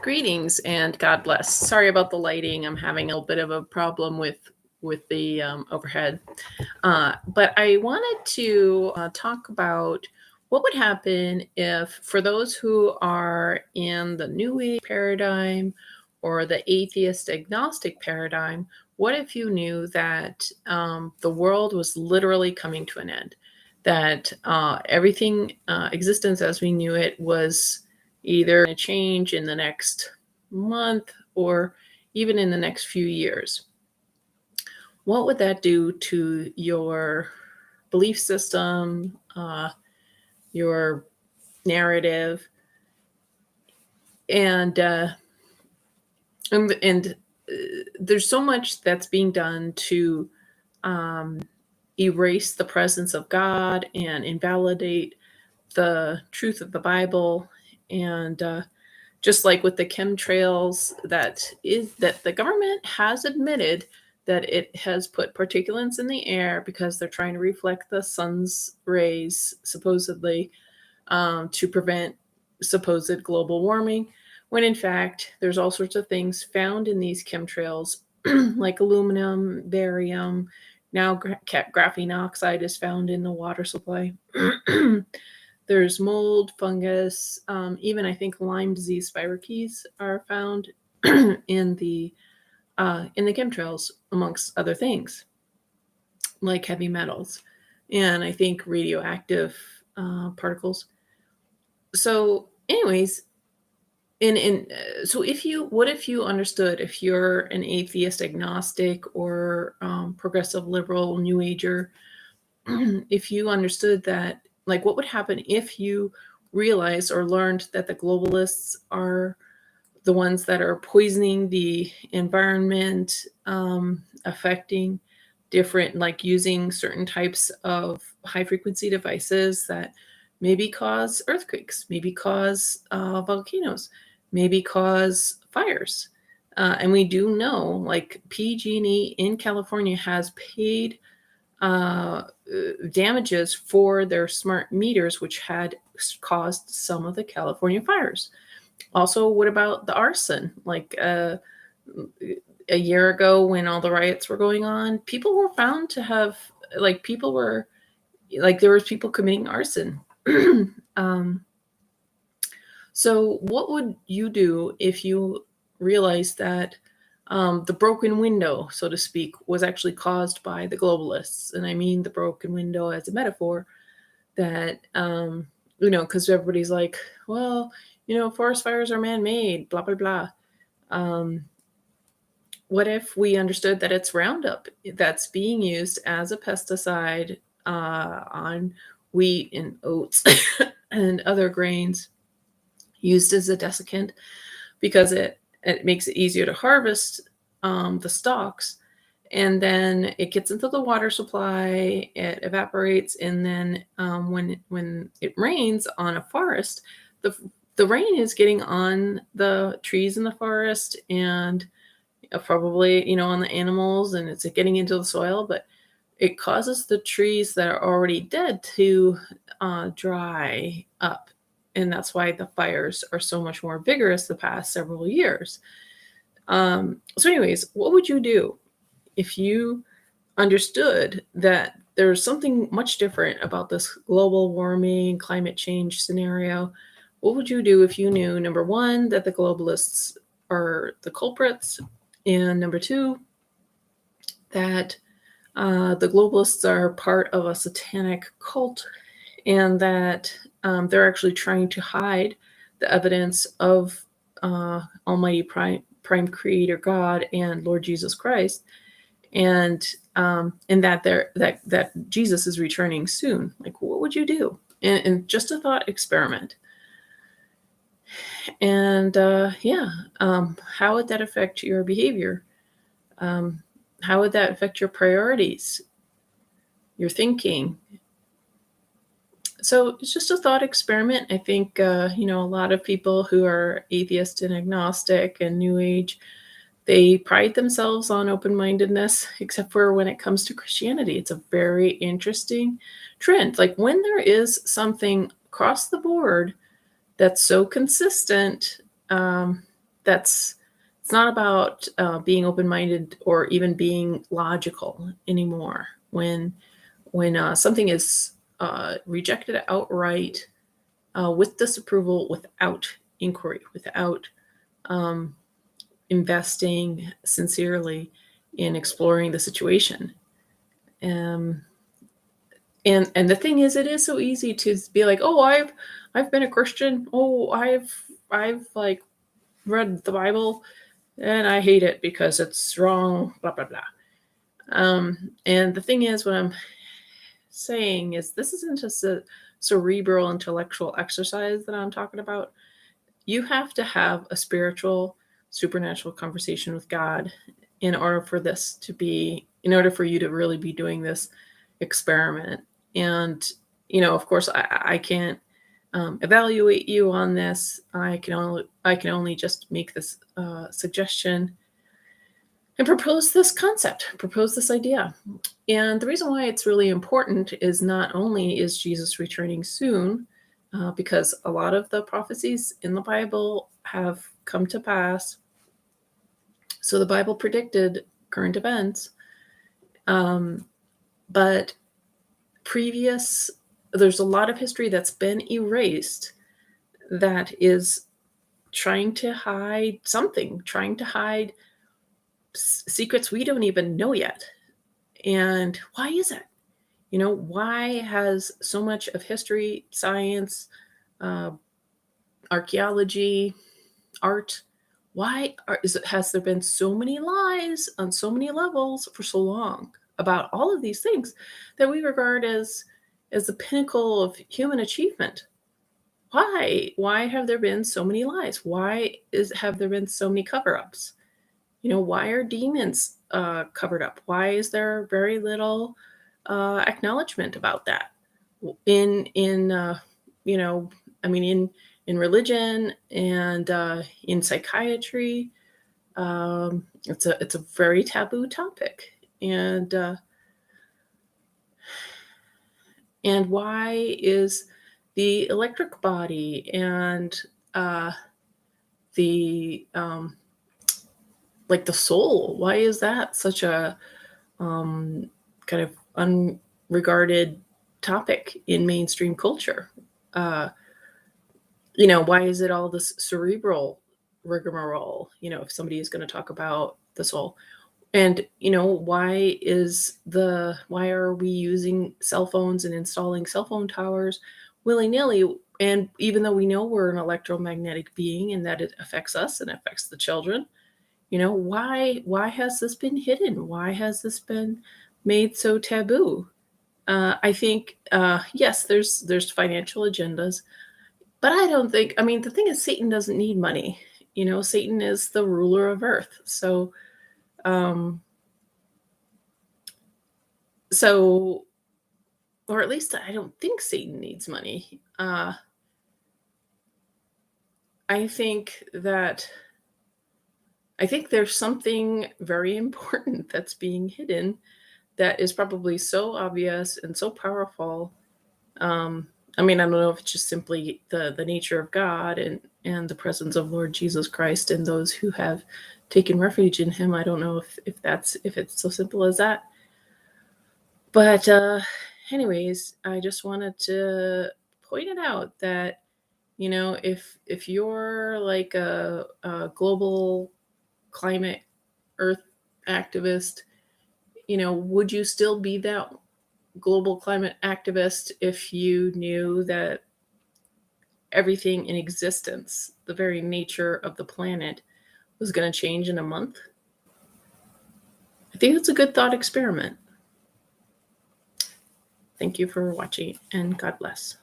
Greetings and God bless. Sorry about the lighting. I'm having a little bit of a problem with the overhead. But I wanted to talk about what would happen if, for those who are in the New Age paradigm or the atheist agnostic paradigm, what if you knew that the world was literally coming to an end? That everything, existence as we knew it, was either going to change in the next month or even in the next few years. What would that do to your belief system, your narrative, and there's so much that's being done to um, erase the presence of God and invalidate the truth of the Bible, and just like with the chemtrails, that the government has admitted that it has put particulates in the air because they're trying to reflect the sun's rays, supposedly, to prevent supposed global warming, when in fact there's all sorts of things found in these chemtrails, like aluminum, barium. Now graphene oxide is found in the water supply. There's mold, fungus, even I think Lyme disease spirochetes are found in the chemtrails, amongst other things like heavy metals, and I think radioactive particles. So, anyways, so what if you understood, if you're an atheist, agnostic, or progressive, liberal, new ager, if you understood that, like, what would happen if you realized or learned that the globalists are the ones that are poisoning the environment, affecting different, like using certain types of high frequency devices that maybe cause earthquakes, maybe cause volcanoes, maybe cause fires. And we do know, like, PG&E in California has paid damages for their smart meters, which had caused some of the California fires. Also, what about the arson? Like a year ago, when all the riots were going on, people were found to have, there was people committing arson. um, so, what would you do if you realized that the broken window, so to speak, was actually caused by the globalists? And I mean the broken window as a metaphor, that, because everybody's like, well, forest fires are man-made, blah, blah, blah. What if we understood that it's Roundup that's being used as a pesticide on wheat and oats and other grains, used as a desiccant because it makes it easier to harvest the stalks, and then it gets into the water supply, it evaporates, and then when it rains on a forest, the rain is getting on the trees in the forest, and probably on the animals, and it's getting into the soil, but it causes the trees that are already dead to dry up, and that's why the fires are so much more vigorous the past several years. So anyways, what would you do if you understood that there's something much different about this global warming, climate change scenario? What would you do if you knew, number one, that the globalists are the culprits, and number two, that the globalists are part of a satanic cult, and that they're actually trying to hide the evidence of Almighty Prime Creator God and Lord Jesus Christ, and that Jesus is returning soon? Like, what would you do? And just a thought experiment. And how would that affect your behavior? How would that affect your priorities, your thinking? So it's just a thought experiment. I think, a lot of people who are atheist and agnostic and New Age, they pride themselves on open-mindedness, except for when it comes to Christianity. It's a very interesting trend. Like, when there is something across the board that's so consistent, that's it's not about being open-minded or even being logical anymore. When something is rejected outright with disapproval, without inquiry, without um, investing sincerely in exploring the situation. Um, and the thing is, it is so easy to be like, oh, I've been a Christian. Oh, I've like read the Bible and I hate it because it's wrong. Blah blah blah. And the thing is, what I'm saying is, this isn't just a cerebral intellectual exercise that I'm talking about. You have to have a spiritual, supernatural conversation with God in order for this to be, in order for you to really be doing this experiment. And, of course, I can't evaluate you on this. I can only just make this suggestion and propose this concept, propose this idea. And the reason why it's really important is, not only is Jesus returning soon, because a lot of the prophecies in the Bible have come to pass. So the Bible predicted current events, um, but previous, there's a lot of history that's been erased that is trying to hide something, trying to hide secrets we don't even know yet. And why is it? Why has so much of history, science, uh, archaeology, art, has there been so many lies on so many levels for so long about all of these things that we regard as the pinnacle of human achievement? Why have there been so many lies? Have there been so many cover-ups? Why are demons covered up? Why is there very little acknowledgement about that in you know I mean, in religion and in psychiatry? It's a very taboo topic. And why is the electric body and uh, the like the soul, why is that such a um, kind of unregarded topic in mainstream culture? Uh, why is it all this cerebral rigmarole? If somebody is going to talk about the soul, and why are we using cell phones and installing cell phone towers willy nilly? And even though we know we're an electromagnetic being and that it affects us and affects the children, why has this been hidden? Why has this been made so taboo? I think yes, there's financial agendas, but I don't think. I mean, the thing is, Satan doesn't need money. Satan is the ruler of Earth, um, so, or at least I don't think Satan needs money. I think that I think there's something very important that's being hidden that is probably so obvious and so powerful. I mean, I don't know if it's just simply the nature of God and the presence of Lord Jesus Christ and those who have taken refuge in Him. I don't know if it's so simple as that. But anyways, I just wanted to point it out that if you're like a global climate Earth activist, would you still be that global climate activist if you knew that everything in existence, the very nature of the planet, was going to change in a month? I think it's a good thought experiment. Thank you for watching, and God bless.